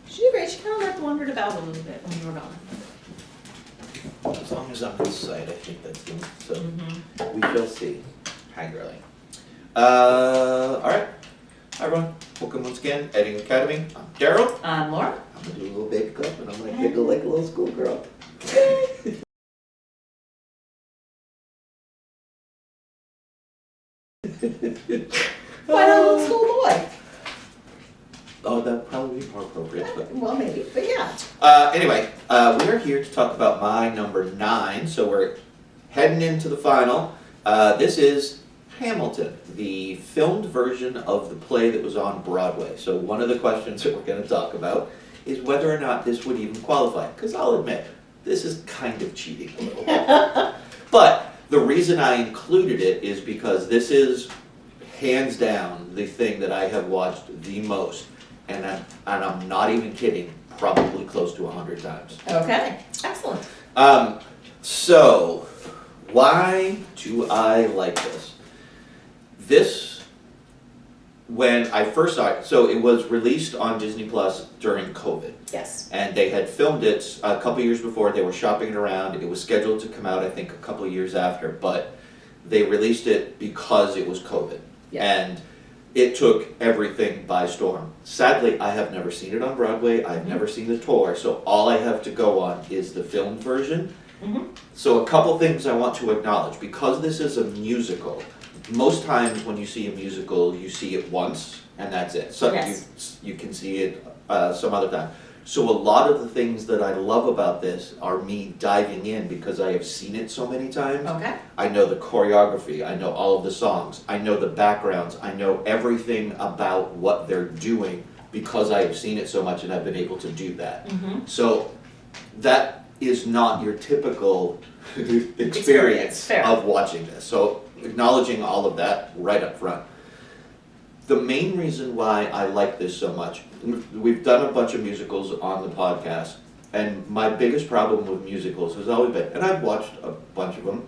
She did great. She kind of like wandered about a little bit when you were gone. As long as I'm on site, I think that's good. So we shall see. Hi, girlie. All right. Hi, everyone. Welcome once again, Editing Academy. I'm Darryl. I'm Laura. I'm gonna do a little baby cup, and I'm gonna giggle like a little schoolgirl. Why not a little schoolboy? Oh, that'd probably be more appropriate. But Well, maybe, but yeah. anyway, we are here to talk about my number 9. So we're heading into the final. This is Hamilton, the filmed version of the play that was on Broadway. So one of the questions that we're going to talk about is whether or not this would even qualify. Because I'll admit, this is kind of cheating a little bit. But the reason I included it is because this is hands down the thing that I have watched the most. And I'm not even kidding, probably close to 100 times. Okay, excellent. So, why do I like this? This, when I first saw it, so it was released on Disney Plus during COVID. Yes. And they had filmed it a couple years before, they were shopping it around, it was scheduled to come out I think a couple years after, but they released it because it was COVID. Yeah. And it took everything by storm. Sadly, I have never seen it on Broadway, I've never seen the tour, so all I have to go on is the filmed version. So a couple things I want to acknowledge. Because this is a musical, most times when you see a musical, you see it once, and that's it. So Yes. you can see it some other time. So a lot of the things that I love about this are me diving in because I have seen it so many times. Okay. I know the choreography, I know all of the songs, I know the backgrounds, I know everything about what they're doing because I have seen it so much and I've been able to do that. So that is not your typical experience Fair. of watching this. So acknowledging all of that right up front. The main reason why I like this so much, we've done a bunch of musicals on the podcast, and my biggest problem with musicals has always been, and I've watched a bunch of them,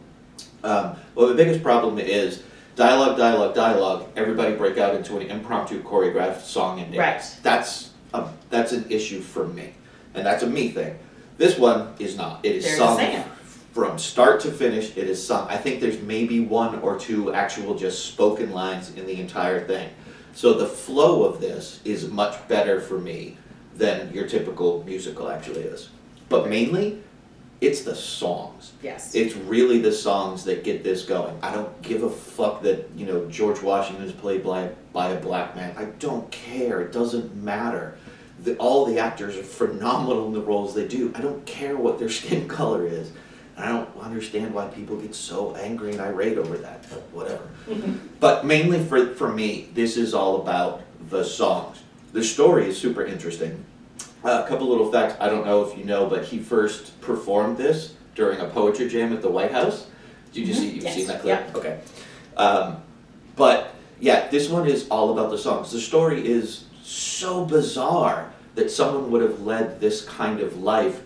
well, the biggest problem is dialogue, dialogue, dialogue, everybody break out into an impromptu choreographed song and dance. Right. That's an issue for me, and that's a me thing. This one is not. It is There's sung a from start to finish. It is sung. I think there's maybe 1 or 2 actual just spoken lines in the entire thing. So the flow of this is much better for me than your typical musical actually is. But mainly, it's the songs. Yes. It's really the songs that get this going. I don't give a fuck that, you know, George Washington is played by a black man. I don't care. It doesn't matter. All the actors are phenomenal in the roles they do. I don't care what their skin color is. I don't understand why people get so angry and irate over that, but whatever. But mainly for me, this is all about the songs. The story is super interesting. A couple little facts, I don't know if you know, but he first performed this during a poetry jam at the White House. Did you see, you've Yes. seen that clip? Yeah. Okay. But yeah, this one is all about the songs. The story is so bizarre that someone would have led this kind of life,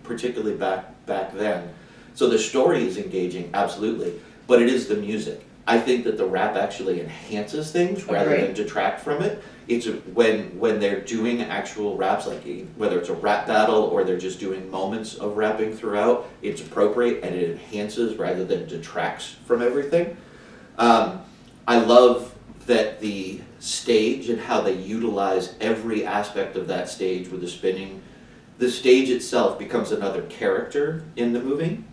particularly back then. So the story is engaging, absolutely, but it is the music. I think that the rap actually enhances things rather than detract from it. It's when they're doing actual raps, like whether it's a rap battle or they're just doing moments of rapping throughout, it's appropriate and it enhances rather than detracts from everything. I love that the stage and how they utilize every aspect of that stage with the spinning. The stage itself becomes another character in the movie.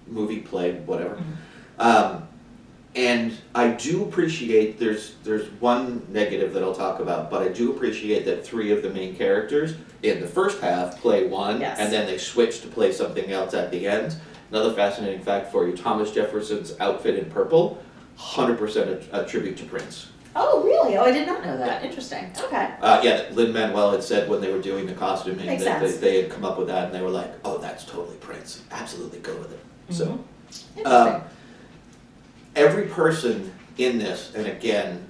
Movie, play, whatever. And I do appreciate, there's one negative that I'll talk about, but I do appreciate that 3 of the main characters in the first half play one, Yes. and then they switch to play something else at the end. Another fascinating fact for you, Thomas Jefferson's outfit in purple, 100% a tribute to Prince. Oh, really? Oh, I did not know that. Interesting. Okay. Yeah, Lin-Manuel had said when they were doing the costuming Makes that sense. they had come up with that, and they were like, oh, that's totally Prince. Absolutely go with it. So, Interesting. every person in this, and again,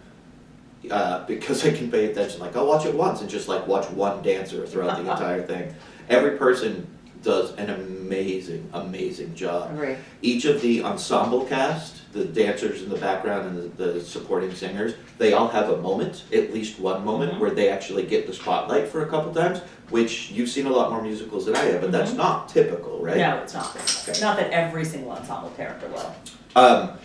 because I can pay attention, like I'll watch it once and just like watch one dancer throughout the entire thing. Every person does an amazing, amazing job. Agree. Each of the ensemble cast the dancers in the background and the supporting singers, they all have a moment, at least one moment, where they actually get the spotlight for a couple times, which you've seen a lot more musicals than I have, but that's not typical, right? No, it's not. Okay. Not that every single ensemble character will.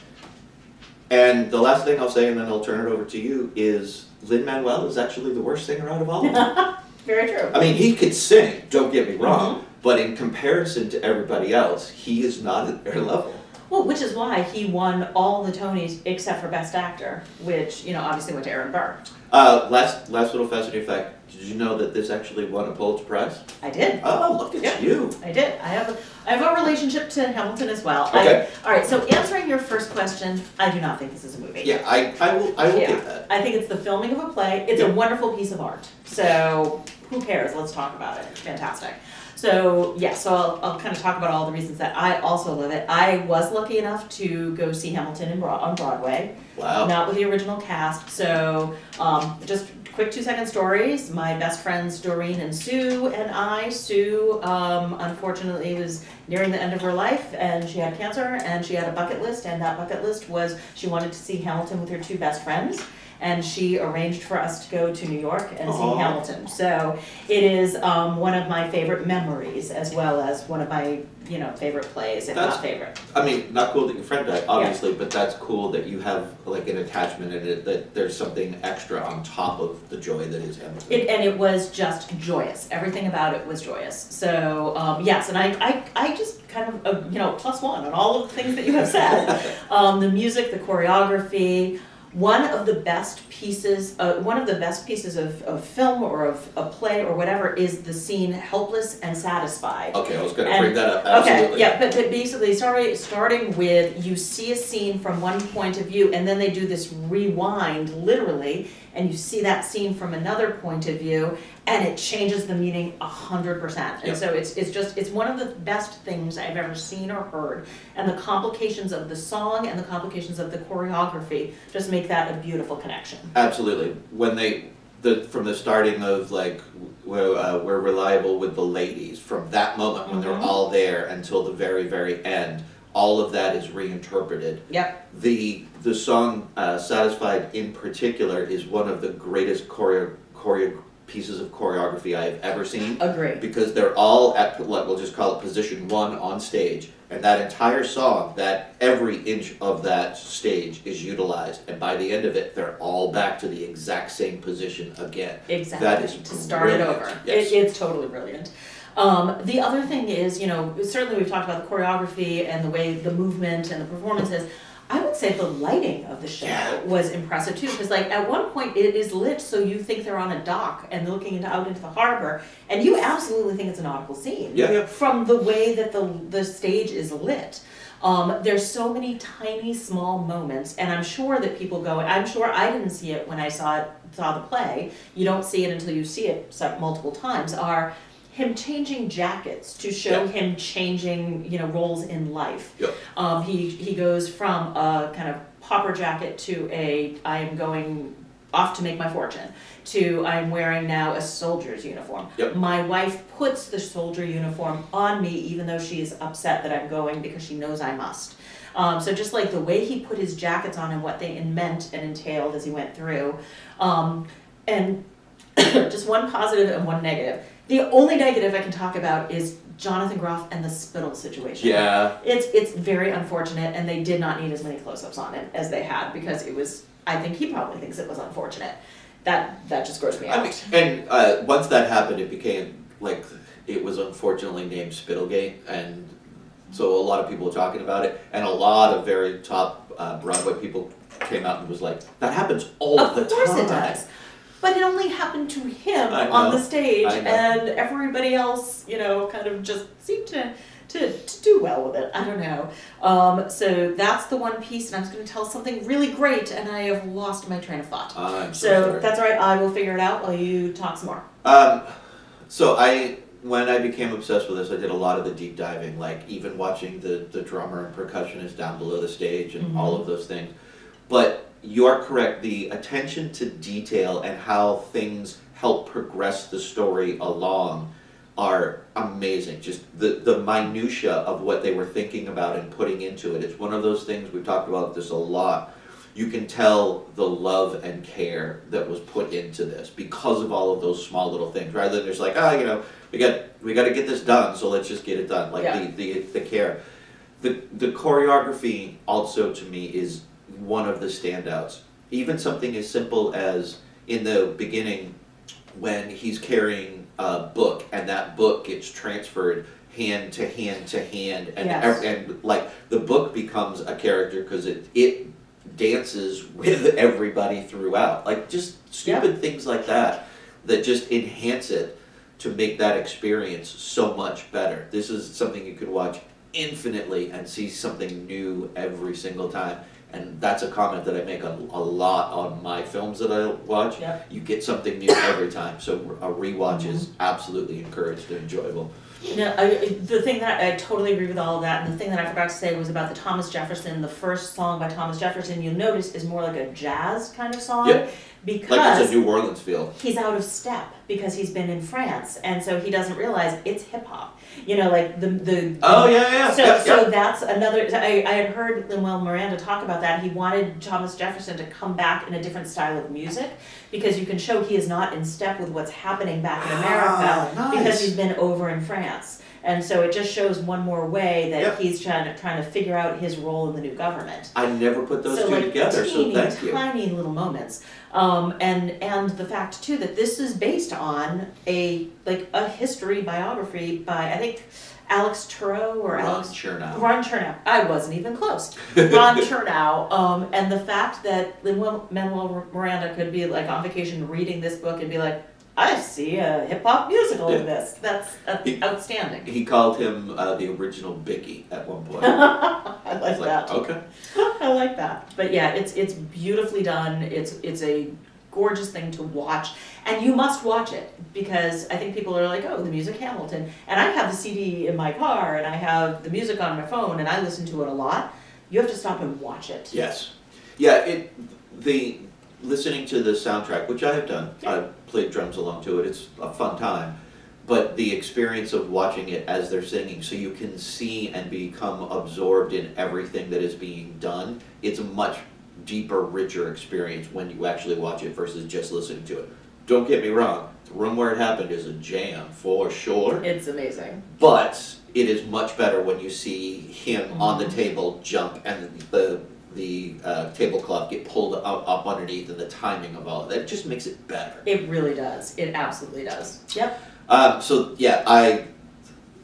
And the last thing I'll say, and then I'll turn it over to you, is Lin-Manuel is actually the worst singer out of all of them. Very true. I mean, he could sing, don't get me wrong, but in comparison to everybody else, he is not at their level. Well, which is why he won all the Tonys except for Best Actor, which, you know, obviously went to Aaron Burr. Last little fascinating fact, did you know that this actually won a Pulitzer Prize? I did. Oh, look at you. I did. I have a relationship to Hamilton as well. Okay. All right, so answering your first question, I do not think this is a movie. Yeah, I will get that. I think it's the filming of a play. It's a wonderful piece of art. So who cares? Let's talk about it. It's fantastic. So yeah, so I'll kind of talk about all the reasons that I also love it. I was lucky enough to go see Hamilton on Broadway. Wow. Not with the original cast. So just quick 2-second stories. My best friends Doreen and Sue and I. Sue unfortunately was nearing the end of her life and she had cancer and she had a bucket list, and that bucket list was she wanted to see Hamilton with her 2 best friends. And she arranged for us to go to New York and see Hamilton. So it is one of my favorite memories, as well as one of my favorite plays, if not favorite. I mean, not cool that your friend died, obviously, but that's cool that you have like an attachment in it, that there's something extra on top of the joy that is Hamilton. And it was just joyous. Everything about it was joyous. So yes, and I just kind of +1 on all of the things that you have said. The music, the choreography. One of the best pieces of film or of a play or whatever is the scene "Helpless and Satisfied." Okay, I was going to bring that up. Absolutely. Okay, yeah, but basically, starting with you see a scene from one point of view, and then they do this rewind, literally, and you see that scene from another point of view, and it changes the meaning 100%. And so it's one of the best things I've ever seen or heard. And the complications of the song and the complications of the choreography just make that a beautiful connection. Absolutely. When from the starting of like we're reliable with the ladies, from that moment when they're all there until the very, very end, all of that is reinterpreted. Yep. The song "Satisfied" in particular is one of the greatest pieces of choreography I have ever seen. Agree. Because they're all at, we'll just call it position 1 on stage, and that entire song, that every inch of that stage is utilized, and by the end of it, they're all back to the exact same position again. Exactly. That is to start it brilliant. over. Yes. It's totally brilliant. The other thing is, certainly we've talked about the choreography and the way the movement and the performances. I would say the lighting of the show was impressive too, because like at one point it is lit so you think they're on a dock and looking out into the harbor, and you absolutely think it's a nautical scene. Yeah. From the way that the stage is lit. There's so many tiny, small moments, and I'm sure that people go. I'm sure I didn't see it when I saw the play. You don't see it until you see it multiple times. Are him changing jackets to show him changing, roles in life. Yep. He goes from a kind of pauper jacket to I am going off to make my fortune, to I'm wearing now a soldier's uniform. Yep. My wife puts the soldier uniform on me even though she is upset that I'm going because she knows I must. So just like the way he put his jackets on and what they meant and entailed as he went through. And just one positive and one negative. The only negative I can talk about is Jonathan Groff and the spittle situation. Yeah. It's very unfortunate, and they did not need as many close-ups on it as they had, because it was, I think he probably thinks it was unfortunate. That just grossed me out. And once that happened, it became like, it was unfortunately named Spittlegate, and so a lot of people were talking about it, and a lot of very top Broadway people came out and was like, that happens all the time. Of course it does. But it only happened to him on the stage, and everybody else, kind of just seemed to do well with it. I don't know. So that's the one piece, and I was going to tell something really great, and I have lost my train of thought. I'm so sorry. That's all right. I will figure it out while you talk some more. When I became obsessed with this, I did a lot of the deep diving, like even watching the drummer and percussionist down below the stage and all of those things. But you are correct, the attention to detail and how things help progress the story along are amazing. Just the minutia of what they were thinking about and putting into it. It's one of those things, we've talked about this a lot. You can tell the love and care that was put into this because of all of those small little things. Rather than just like, we got to get this done, so let's just get it done. Like the care. The choreography also to me is one of the standouts. Even something as simple as in the beginning when he's carrying a book and that book gets transferred hand to hand to hand and like the book becomes a character because it dances with everybody throughout. Like just stupid things like that just enhance it to make that experience so much better. This is something you could watch infinitely and see something new every single time. And that's a comment that I make a lot on my films that I watch. Yep. You get something new every time. So a rewatch is absolutely encouraged and enjoyable. No, the thing that I totally agree with all of that, and the thing that I forgot to say was about the Thomas Jefferson. The first song by Thomas Jefferson, you'll notice, is more like a jazz kind of song. Yep. Because like it's a New Orleans feel. He's out of step because he's been in France, and so he doesn't realize it's hip hop. You know, like the Oh yeah. So that's another. I had heard Lin-Manuel Miranda talk about that. He wanted Thomas Jefferson to come back in a different style of music because you can show he is not in step with what's happening back in America because he's been over in France. And so it just shows one more way that he's trying to figure out his role in the new government. I never put those two like together, so thank you. Tiny little moments. And the fact too that this is based on a history biography by I think Alex Turow or Ron Chernow. I wasn't even close. Ron Chernow. And the fact that Lin-Manuel Miranda could be like on vacation reading this book and be like, I see a hip hop musical in this. That's outstanding. He called him the original Biggie at one point. I like that. Okay. I like that. But yeah, it's beautifully done. It's a gorgeous thing to watch, and you must watch it because I think people are like, oh, the music Hamilton, and I have the CD in my car and I have the music on my phone and I listen to it a lot. You have to stop and watch it. Yes. Yeah. Listening to the soundtrack, which I have done, I've played drums along to it, it's a fun time, but the experience of watching it as they're singing, so you can see and become absorbed in everything that is being done, it's a much deeper, richer experience when you actually watch it versus just listening to it. Don't get me wrong, The Room Where It Happened is a jam, for sure. It's amazing. But it is much better when you see him on the table jump and the tablecloth get pulled up underneath and the timing of all of that. It just makes it better. It really does. It absolutely does. Yep.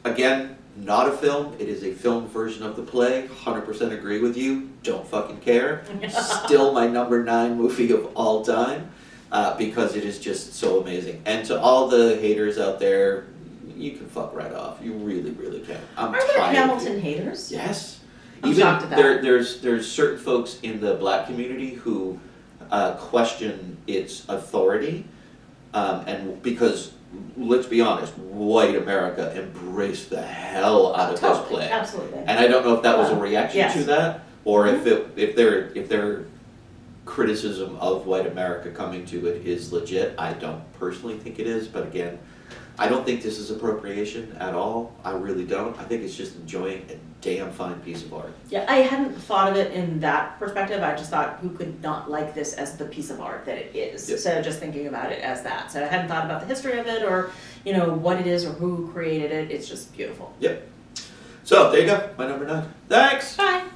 Again, not a film. It is a film version of the play. 100% agree with you. Don't fucking care. Still my number 9 movie of all time because it is just so amazing. And to all the haters out there, you can fuck right off. You really, really can. Are there Hamilton haters? Yes. I'm shocked at that. There's certain folks in the black community who question its authority, and because let's be honest, white America embraced the hell out of this play. Absolutely. And I don't know if that was a reaction to that, or if their criticism of white America coming to it is legit. I don't personally think it is, but again, I don't think this is appropriation at all. I really don't. I think it's just enjoying a damn fine piece of art. Yeah, I hadn't thought of it in that perspective. I just thought, who could not like this as the piece of art that it is? Yep. So just thinking about it as that. So I hadn't thought about the history of it or, what it is or who created it. It's just beautiful. Yep. So there you go, my number 9. Thanks. Bye.